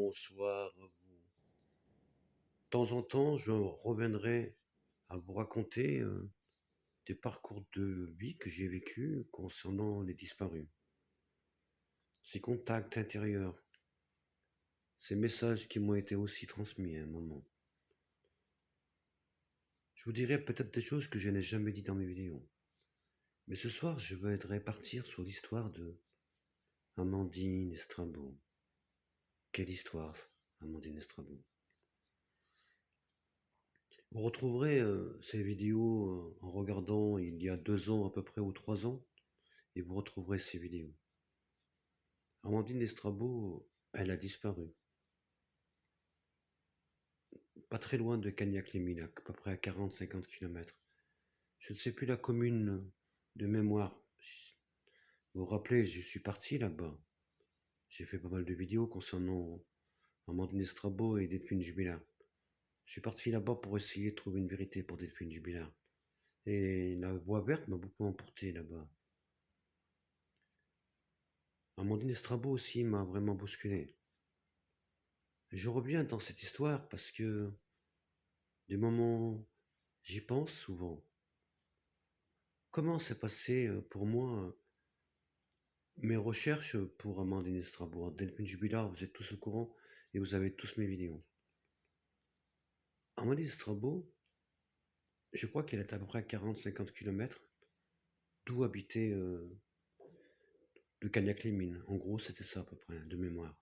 bonsoir à vous. De temps en temps, je reviendrai à vous raconter des parcours de vie que j'ai vécu concernant les disparus. Ces contacts intérieurs, ces messages qui m'ont été aussi transmis à un moment. Je vous dirai peut-être des choses que je n'ai jamais dit dans mes vidéos. Mais ce soir, je voudrais partir sur l'histoire de Amandine Estrabot. Quelle histoire, Amandine Estrabot. Vous retrouverez ces vidéos en regardant il y a 2 ans à peu près ou 3 ans, et vous retrouverez ces vidéos. Amandine Estrabot, elle a disparu. Pas très loin de Cagnac-les-Mines, à peu près à 40-50 km. Je ne sais plus la commune de mémoire. Vous vous rappelez, je suis parti là-bas. J'ai fait pas mal de vidéos concernant Amandine Estrabot et Delphine Jubilard. Je suis parti là-bas pour essayer de trouver une vérité pour Delphine Jubilard. Et la voie verte m'a beaucoup emporté là-bas. Amandine Estrabot aussi m'a vraiment bousculé. Et je reviens dans cette histoire parce que des moments, j'y pense souvent. Comment s'est passé pour moi mes recherches pour Amandine Estrabot? Delphine Jubilard, vous êtes tous au courant et vous avez tous mes vidéos. Amandine Estrabot, je crois qu'elle est à peu près à 40-50 km d'où habitait de Cagnac-les-Mines. En gros, c'était ça à peu près, de mémoire.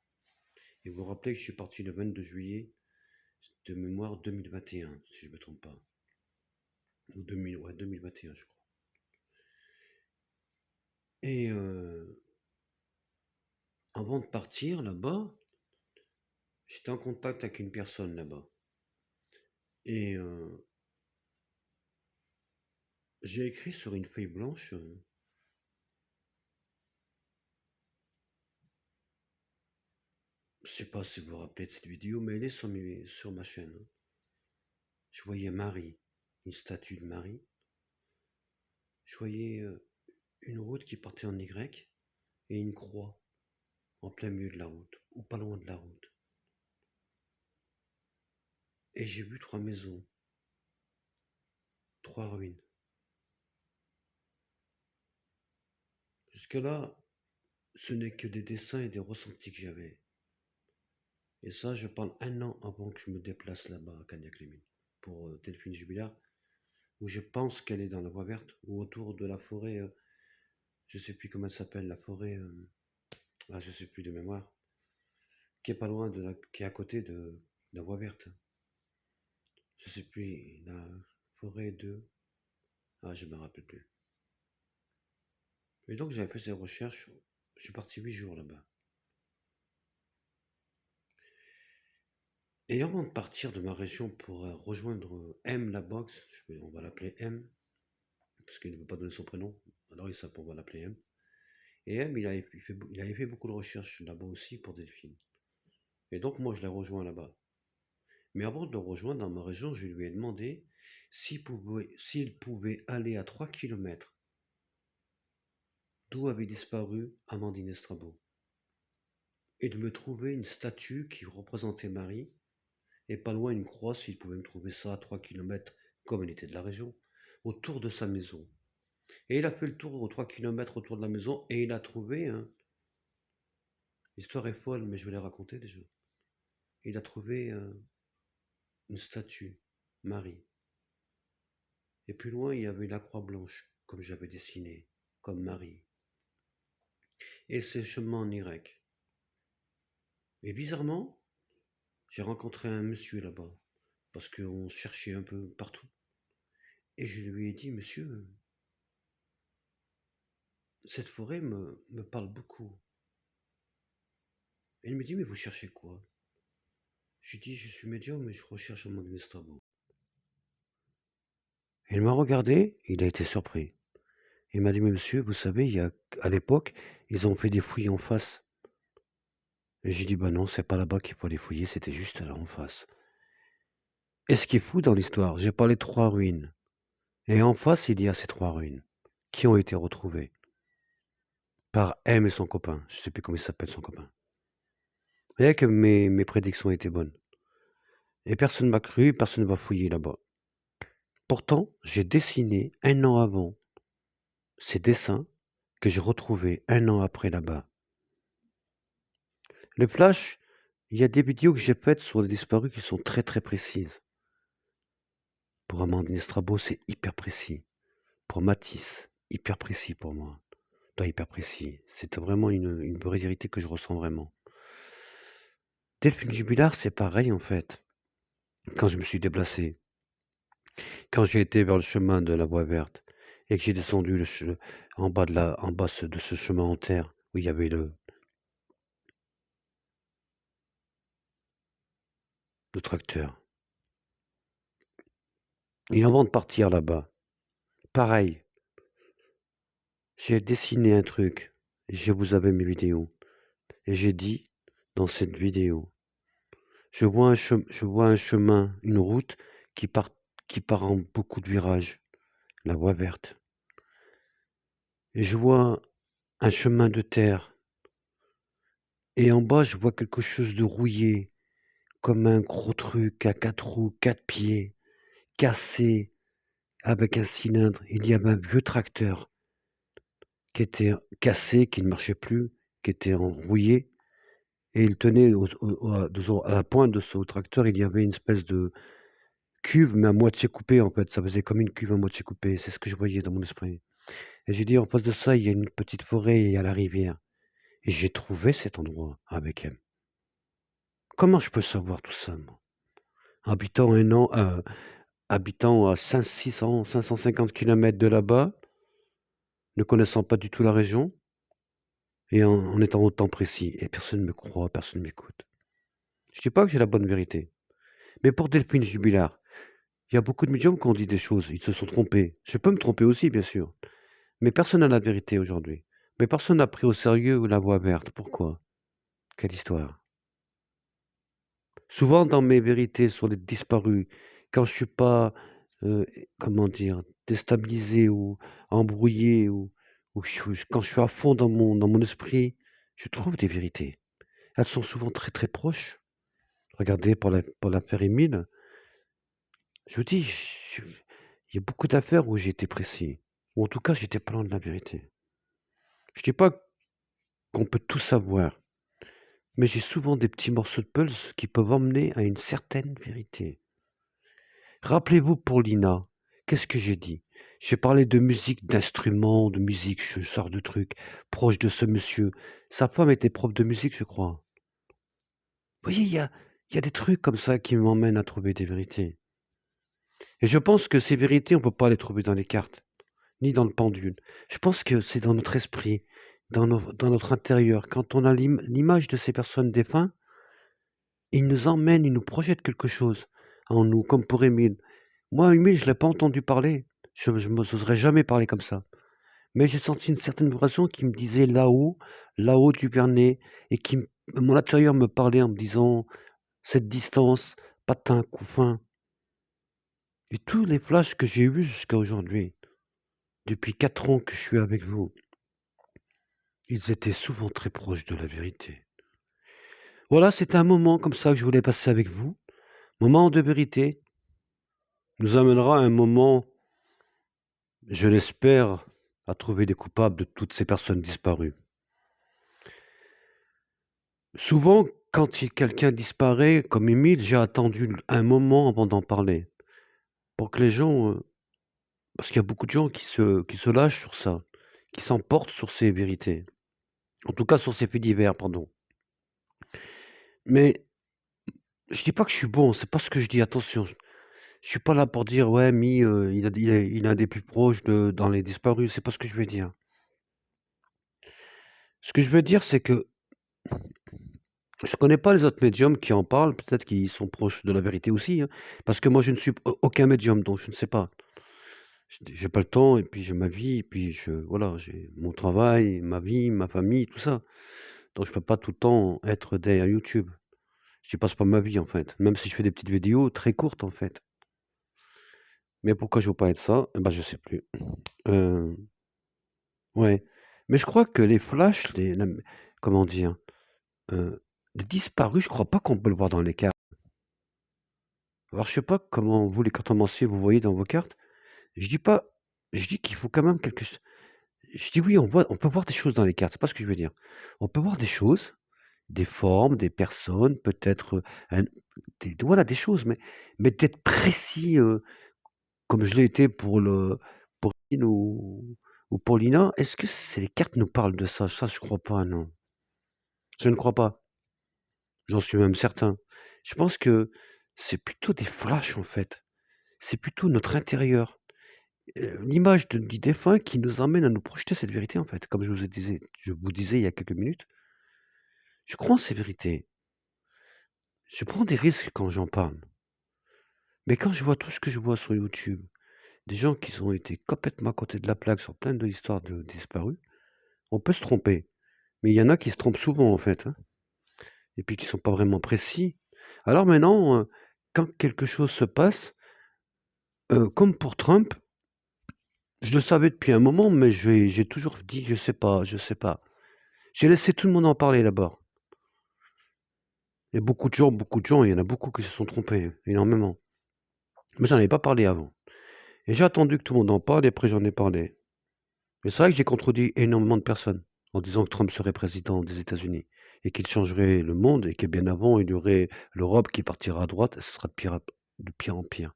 Et vous vous rappelez que je suis parti le 22 juillet de mémoire 2021, si je ne me trompe pas. Ou 2021, je crois. Et avant de partir là-bas, j'étais en contact avec une personne là-bas. Et j'ai écrit sur une feuille blanche, je sais pas si vous vous rappelez de cette vidéo, mais elle est sur ma chaîne. Je voyais Marie, une statue de Marie. Je voyais une route qui partait en Y et une croix en plein milieu de la route, ou pas loin de la route. Et j'ai vu 3 maisons, 3 ruines. Jusque-là, ce n'est que des dessins et des ressentis que j'avais. Et ça, je parle 1 an avant que je me déplace là-bas à Cagnac-les-Mines pour Delphine Jubilard, où je pense qu'elle est dans la voie verte, ou autour de la forêt, je sais plus comment elle s'appelle, la forêt, je sais plus de mémoire, qui est pas loin qui est à côté de la voie verte. Je sais plus, la forêt de, je me rappelle plus. Et donc j'avais fait ces recherches, je suis parti 8 jours là-bas. Et avant de partir de ma région pour rejoindre M, la boxe, on va l'appeler M, parce qu'il ne veut pas donner son prénom, alors on va l'appeler M. Et M, il avait fait beaucoup de recherches là-bas aussi pour Delphine. Et donc moi, je l'ai rejoint là-bas. Mais avant de le rejoindre dans ma région, je lui ai demandé s'il pouvait aller à 3 km d'où avait disparu Amandine Estrabot, et de me trouver une statue qui représentait Marie, et pas loin une croix, s'il pouvait me trouver ça à 3 km, comme elle était de la région, autour de sa maison. Et il a fait le tour aux 3 km autour de la maison, et il a trouvé, l'histoire est folle, mais je vais la raconter déjà. Il a trouvé une statue, Marie. Et plus loin, il y avait la croix blanche, comme j'avais dessiné, comme Marie. Et c'est chemin en Y. Et bizarrement, j'ai rencontré un monsieur là-bas, parce qu'on se cherchait un peu partout. Et je lui ai dit, monsieur, cette forêt me parle beaucoup. Et il me dit, mais vous cherchez quoi? Je lui dis, je suis médium et je recherche Amandine Estrabot. Il m'a regardé, il a été surpris. Il m'a dit, mais monsieur, vous savez, à l'époque, ils ont fait des fouilles en face. Et j'ai dit, bah non, c'est pas là-bas qu'il faut aller fouiller, c'était juste là en face. Et ce qui est fou dans l'histoire, j'ai parlé de 3 ruines. Et en face, il y a ces 3 ruines qui ont été retrouvées par M et son copain. Je sais plus comment il s'appelle son copain. voyez que mes prédictions étaient bonnes. Et personne m'a cru, personne ne va fouiller là-bas. Pourtant, j'ai dessiné 1 an avant ces dessins que j'ai retrouvés 1 an après là-bas. Le flash, il y a des vidéos que j'ai faites sur les disparus qui sont très très précises. Pour Amandine Strabo, c'est hyper précis. Pour Matisse, hyper précis pour moi. Pas hyper précis. C'était vraiment une vraie vérité que je ressens vraiment. Delphine Jubilard, c'est pareil en fait. Quand je me suis déplacé, quand j'ai été vers le chemin de la voie verte et que j'ai descendu en bas de ce chemin en terre où il y avait le tracteur. Et avant de partir là-bas, pareil, j'ai dessiné un truc. Je vous avais mes vidéos. Et j'ai dit dans cette vidéo, je vois un chemin, une route qui part, qui part en beaucoup de virages, la voie verte. Et je vois un chemin de terre. Et en bas, je vois quelque chose de rouillé, comme un gros truc à 4 roues, 4 pieds, cassé, avec un cylindre. Il y avait un vieux tracteur qui était cassé, qui ne marchait plus, qui était rouillé. Et il tenait à la pointe de ce tracteur, il y avait une espèce de cuve, mais à moitié coupée en fait. Ça faisait comme une cuve à moitié coupée. C'est ce que je voyais dans mon esprit. Et j'ai dit, en face de ça, il y a une petite forêt et il y a la rivière. Et j'ai trouvé cet endroit avec elle. Comment je peux savoir tout ça, moi? Habitant habitant à 550 km de là-bas, ne connaissant pas du tout la région, et en étant autant précis. Et personne ne me croit, personne ne m'écoute. Je dis pas que j'ai la bonne vérité. Mais pour Delphine Jubilard, il y a beaucoup de médiums qui ont dit des choses. Ils se sont trompés. Je peux me tromper aussi, bien sûr. Mais personne n'a la vérité aujourd'hui. Mais personne n'a pris au sérieux la voie verte. Pourquoi? Quelle histoire? Souvent dans mes vérités sur les disparus, quand je suis pas, comment dire? Déstabilisé ou embrouillé ou quand je suis à fond dans mon esprit, je trouve des vérités. Elles sont souvent très, très proches. Regardez pour l'affaire Émile, je vous dis, il y a beaucoup d'affaires où j'ai été précis, ou en tout cas j'étais pas loin de la vérité. Je dis pas qu'on peut tout savoir, mais j'ai souvent des petits morceaux de puzzle qui peuvent emmener à une certaine vérité. Rappelez-vous pour Lina, qu'est-ce que j'ai dit? J'ai parlé de musique, d'instruments, de musique, je sors de trucs proches de ce monsieur. Sa femme était prof de musique, je crois. Vous voyez, il y a des trucs comme ça qui m'emmènent à trouver des vérités. Et je pense que ces vérités, on peut pas les trouver dans les cartes, ni dans le pendule. Je pense que c'est dans notre esprit, dans notre intérieur. Quand on a l'image de ces personnes défuntes, ils nous emmènent, ils nous projettent quelque chose en nous, comme pour Émile. Moi, Émile, je ne l'ai pas entendu parler. Je ne m'oserais jamais parler comme ça. Mais j'ai senti une certaine vibration qui me disait là-haut, là-haut du Vernet, et mon intérieur me parlait en me disant cette distance, patin, couffin. Et tous les flashs que j'ai eus jusqu'à aujourd'hui, depuis 4 ans que je suis avec vous, ils étaient souvent très proches de la vérité. Voilà, c'était un moment comme ça que je voulais passer avec vous. Moment de vérité nous amènera à un moment, je l'espère, à trouver des coupables de toutes ces personnes disparues. Souvent, quand quelqu'un disparaît, comme Émile, j'ai attendu un moment avant d'en parler. Pour que les gens... parce qu'il y a beaucoup de gens qui se lâchent sur ça, qui s'emportent sur ces vérités. En tout cas, sur ces faits divers, pardon. Mais je dis pas que je suis bon, c'est pas ce que je dis, attention. Je suis pas là pour dire, ouais, il est un des plus proches dans les disparus, c'est pas ce que je veux dire. Ce que je veux dire, c'est que je connais pas les autres médiums qui en parlent, peut-être qu'ils sont proches de la vérité aussi, hein, parce que moi je ne suis aucun médium, donc je ne sais pas. J'ai pas le temps et puis j'ai ma vie et puis voilà, j'ai mon travail, ma vie, ma famille, tout ça. Donc je peux pas tout le temps être derrière YouTube. J'y passe pas ma vie, en fait, même si je fais des petites vidéos très courtes, en fait. Mais pourquoi je veux pas être ça? Eh ben, je sais plus. Heu, ouais, mais je crois que les flashs, comment dire? Heu, le disparu, je crois pas qu'on peut le voir dans les cartes. Alors je sais pas comment vous, les cartomanciers, vous voyez dans vos cartes. Je dis pas je dis qu'il faut quand même quelque ch je dis oui, on peut voir des choses dans les cartes, c'est pas ce que je veux dire. On peut voir des choses, des formes, des personnes, peut-être, un des voilà, des choses, mais d'être précis, comme je l'ai été pour Lynn ou pour Lina, est-ce que c'est les cartes nous parlent de ça? Ça, je crois pas, non. Je ne crois pas. J'en suis même certain. Je pense que c'est plutôt des flashs, en fait. C'est plutôt notre intérieur, l'image de du défunt qui nous emmène à nous projeter cette vérité, en fait, comme je vous disais il y a quelques minutes. Je crois en ces vérités. Je prends des risques quand j'en parle. Mais quand je vois tout ce que je vois sur YouTube, des gens qui ont été complètement à côté de la plaque sur plein d'histoires de disparus, on peut se tromper. Mais il y en a qui se trompent souvent, en fait, hein, et puis qui sont pas vraiment précis. Alors maintenant, quand quelque chose se passe, comme pour Trump, je le savais depuis un moment, mais j'ai toujours dit: «Je sais pas, je sais pas». J'ai laissé tout le monde en parler d'abord. Et beaucoup de gens, il y en a beaucoup qui se sont trompés, énormément. Mais j'en avais pas parlé avant. Et j'ai attendu que tout le monde en parle et après j'en ai parlé. Et c'est vrai que j'ai contredit énormément de personnes en disant que Trump serait président des États-Unis et qu'il changerait le monde et que bien avant, il y aurait l'Europe qui partira à droite et ce sera de pire en pire.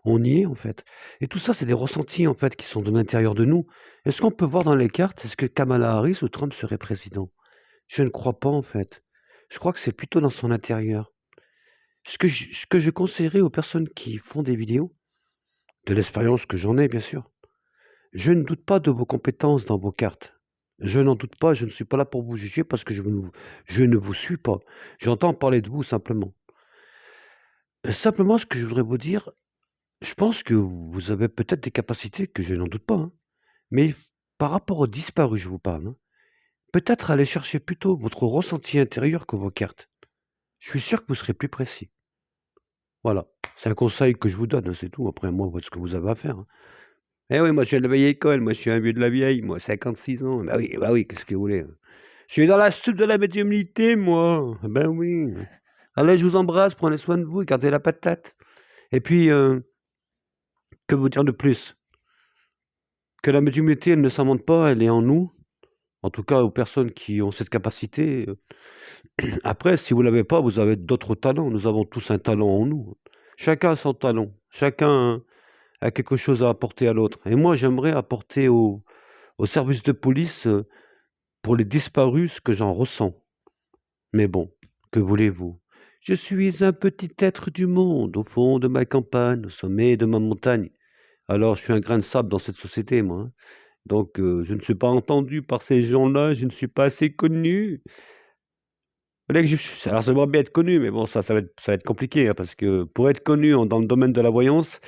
On y est, en fait. Et tout ça, c'est des ressentis, en fait, qui sont de l'intérieur de nous. Est-ce qu'on peut voir dans les cartes, est-ce que Kamala Harris ou Trump serait président? Je ne crois pas, en fait. Je crois que c'est plutôt dans son intérieur. Ce que je conseillerais aux personnes qui font des vidéos, de l'expérience que j'en ai, bien sûr, je ne doute pas de vos compétences dans vos cartes. Je n'en doute pas, je ne suis pas là pour vous juger parce que je ne vous suis pas. J'entends parler de vous simplement. Simplement, ce que je voudrais vous dire, je pense que vous avez peut-être des capacités que je n'en doute pas, hein, mais par rapport aux disparus, je vous parle, hein, peut-être aller chercher plutôt votre ressenti intérieur que vos cartes. Je suis sûr que vous serez plus précis. Voilà, c'est un conseil que je vous donne, hein, c'est tout. Après, moi, faites ce que vous avez à faire, hein. Eh oui, moi, je viens de la vieille école, moi, je suis un vieux de la vieille, moi, 56 ans. Bah oui, qu'est-ce que vous voulez? Je suis dans la soupe de la médiumnité, moi. Ben oui. Allez, je vous embrasse, prenez soin de vous et gardez la patate. Et puis, que vous dire de plus? Que la médiumnité, elle ne s'invente pas, elle est en nous. En tout cas, aux personnes qui ont cette capacité. Après, si vous l'avez pas, vous avez d'autres talents. Nous avons tous un talent en nous. Chacun a son talent. Chacun a quelque chose à apporter à l'autre. Et moi, j'aimerais apporter au service de police, pour les disparus, ce que j'en ressens. Mais bon, que voulez-vous? Je suis un petit être du monde, au fond de ma campagne, au sommet de ma montagne. Alors, je suis un grain de sable dans cette société, moi, hein. Donc, je ne suis pas entendu par ces gens-là, je ne suis pas assez connu. Fallait que alors j'aimerais bien être connu, mais bon, ça va être compliqué, hein, parce que pour être connu dans le domaine de la voyance,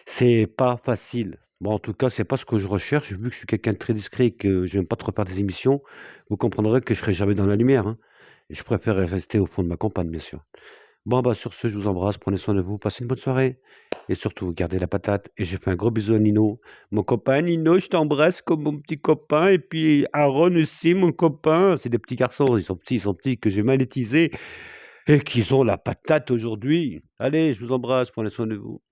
c'est pas facile. Bon, en tout cas, c'est pas ce que je recherche. Vu que je suis quelqu'un de très discret et que j'aime pas trop faire des émissions, vous comprendrez que je serai jamais dans la lumière, hein. Et je préférerais rester au fond de ma campagne, bien sûr. Bon, bah, sur ce, je vous embrasse, prenez soin de vous, passez une bonne soirée et surtout gardez la patate et je fais un gros bisou à Nino. Mon copain Nino, je t'embrasse comme mon petit copain et puis Aaron aussi, mon copain. C'est des petits garçons, ils sont petits que j'ai magnétisés et qui ont la patate aujourd'hui. Allez, je vous embrasse, prenez soin de vous.